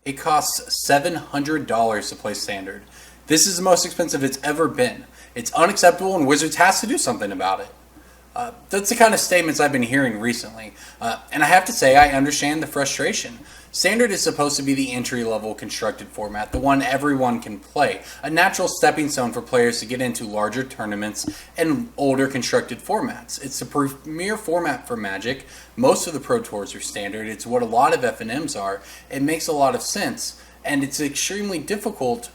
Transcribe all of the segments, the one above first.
It costs $700 to play Standard. This is the most expensive it's ever been. It's unacceptable and Wizards has to do something about it. That's the kind of statements I've been hearing recently. And I have to say, I understand the frustration. Standard is supposed to be the entry-level constructed format, the one everyone can play, a natural stepping stone for players to get into larger tournaments and older constructed formats. It's the premier format for Magic. Most of the Pro Tours are Standard. It's what a lot of FNMs are. It makes a lot of sense, and it's extremely difficult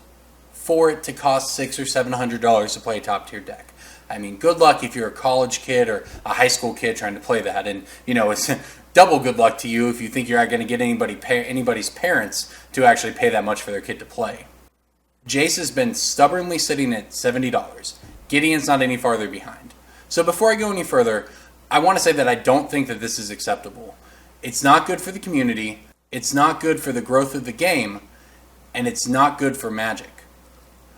for it to cost $600 or $700 to play a top-tier deck. I mean, good luck if you're a college kid or a high school kid trying to play that, and it's double good luck to you if you think you're not going to get anybody's parents to actually pay that much for their kid to play. Jace has been stubbornly sitting at $70. Gideon's not any farther behind. So before I go any further, I want to say that I don't think that this is acceptable. It's not good for the community, it's not good for the growth of the game, and it's not good for Magic.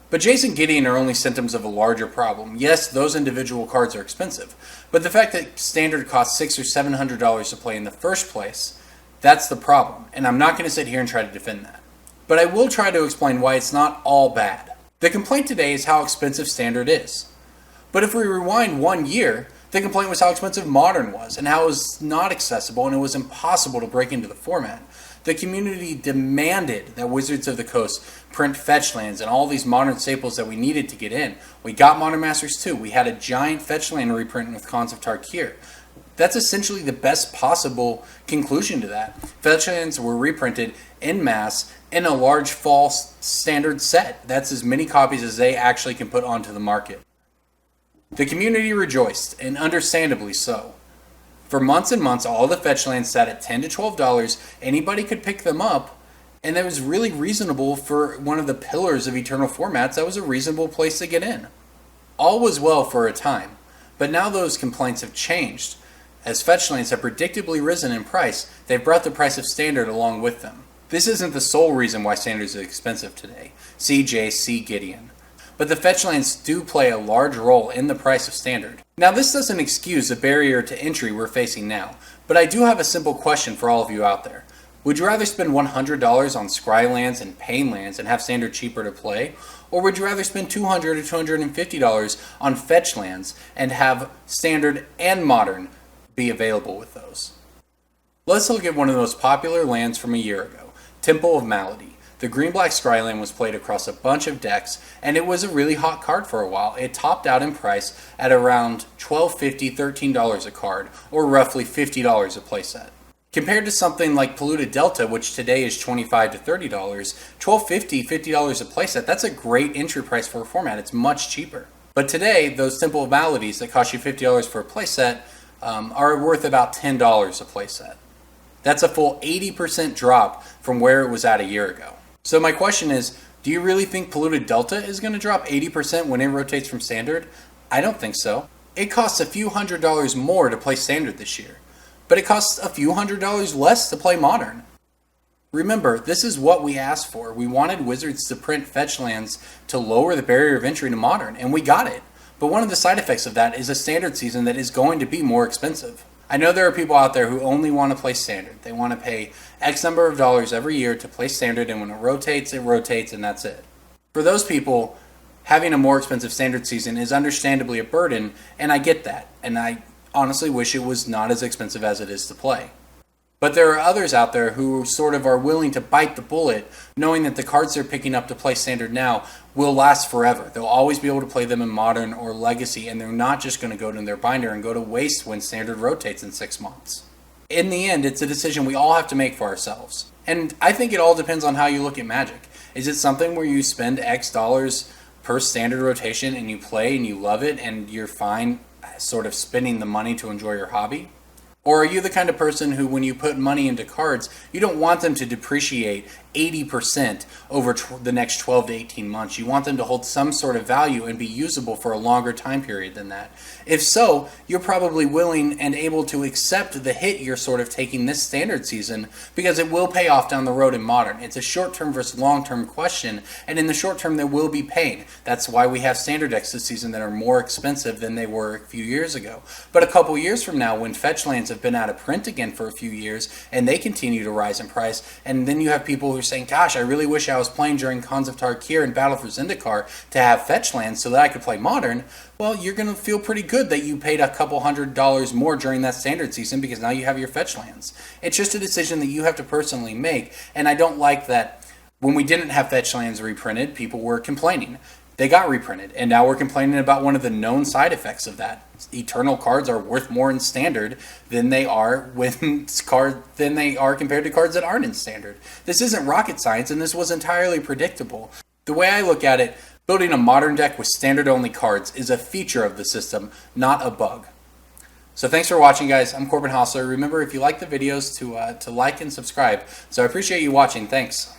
But Jace and Gideon are only symptoms of a larger problem. Yes, those individual cards are expensive, but the fact that Standard costs $600 or $700 to play in the first place, that's the problem, and I'm not going to sit here and try to defend that. But I will try to explain why it's not all bad. The complaint today is how expensive Standard is. But if we rewind 1 year, the complaint was how expensive Modern was, and how it was not accessible and it was impossible to break into the format. The community demanded that Wizards of the Coast print fetch lands and all these modern staples that we needed to get in. We got Modern Masters 2. We had a giant fetch land reprint with Khans of Tarkir. That's essentially the best possible conclusion to that. Fetch lands were reprinted en masse in a large fall Standard set. That's as many copies as they actually can put onto the market. The community rejoiced, and understandably so. For months and months, all the fetch lands sat at $10 to $12. Anybody could pick them up, and that was really reasonable for one of the pillars of Eternal formats. That was a reasonable place to get in. All was well for a time, but now those complaints have changed. As fetch lands have predictably risen in price, they've brought the price of Standard along with them. This isn't the sole reason why Standard is expensive today. See Jace, see Gideon. But the fetch lands do play a large role in the price of Standard. Now, this doesn't excuse the barrier to entry we're facing now, but I do have a simple question for all of you out there. Would you rather spend $100 on Scry lands and Pain lands and have Standard cheaper to play? Or would you rather spend $200 or $250 on fetch lands and have Standard and Modern be available with those? Let's look at one of the most popular lands from a year ago, Temple of Malady. The green-black Scryland was played across a bunch of decks, and it was a really hot card for a while. It topped out in price at around $12.50, $13 a card, or roughly $50 a playset. Compared to something like Polluted Delta, which today is $25 to $30, $12.50, $50 a playset, that's a great entry price for a format. It's much cheaper. But today, those Temple of Maladies that cost you $50 for a playset are worth about $10 a playset. That's a full 80% drop from where it was at a year ago. So my question is, do you really think Polluted Delta is going to drop 80% when it rotates from Standard? I don't think so. It costs a few $100s more to play Standard this year, but it costs a few $100s less to play Modern. Remember, this is what we asked for. We wanted Wizards to print fetch lands to lower the barrier of entry to Modern, and we got it. But one of the side effects of that is a Standard season that is going to be more expensive. I know there are people out there who only want to play Standard. They want to pay X number of dollars every year to play Standard, and when it rotates, and that's it. For those people, having a more expensive Standard season is understandably a burden, and I get that, and I honestly wish it was not as expensive as it is to play. But there are others out there who sort of are willing to bite the bullet, knowing that the cards they're picking up to play Standard now will last forever. They'll always be able to play them in Modern or Legacy, and they're not just going to go to their binder and go to waste when Standard rotates in 6 months. In the end, it's a decision we all have to make for ourselves. And I think it all depends on how you look at Magic. Is it something where you spend X dollars per Standard rotation and you play and you love it and you're fine sort of spending the money to enjoy your hobby? Or are you the kind of person who, when you put money into cards, you don't want them to depreciate 80% over the next 12 to 18 months? You want them to hold some sort of value and be usable for a longer time period than that. If so, you're probably willing and able to accept the hit you're sort of taking this Standard season because it will pay off down the road in Modern. It's a short-term versus long-term question, and in the short term there will be pain. That's why we have Standard decks this season that are more expensive than they were a few years ago. But a couple years from now, when fetch lands have been out of print again for a few years and they continue to rise in price, and then you have people who saying, gosh, I really wish I was playing during Khans of Tarkir and Battle for Zendikar to have fetch lands so that I could play Modern. Well, you're going to feel pretty good that you paid a couple $100 more during that Standard season because now you have your fetch lands. It's just a decision that you have to personally make, and I don't like that when we didn't have fetch lands reprinted, people were complaining. They got reprinted, and now we're complaining about one of the known side effects of that. Eternal cards are worth more in Standard than they are compared to cards that aren't in Standard. This isn't rocket science, and this was entirely predictable. The way I look at it, building a Modern deck with Standard-only cards is a feature of the system, not a bug. So thanks for watching, guys. I'm Corbin Hausler. Remember, if you like the videos, to like and subscribe. So I appreciate you watching. Thanks.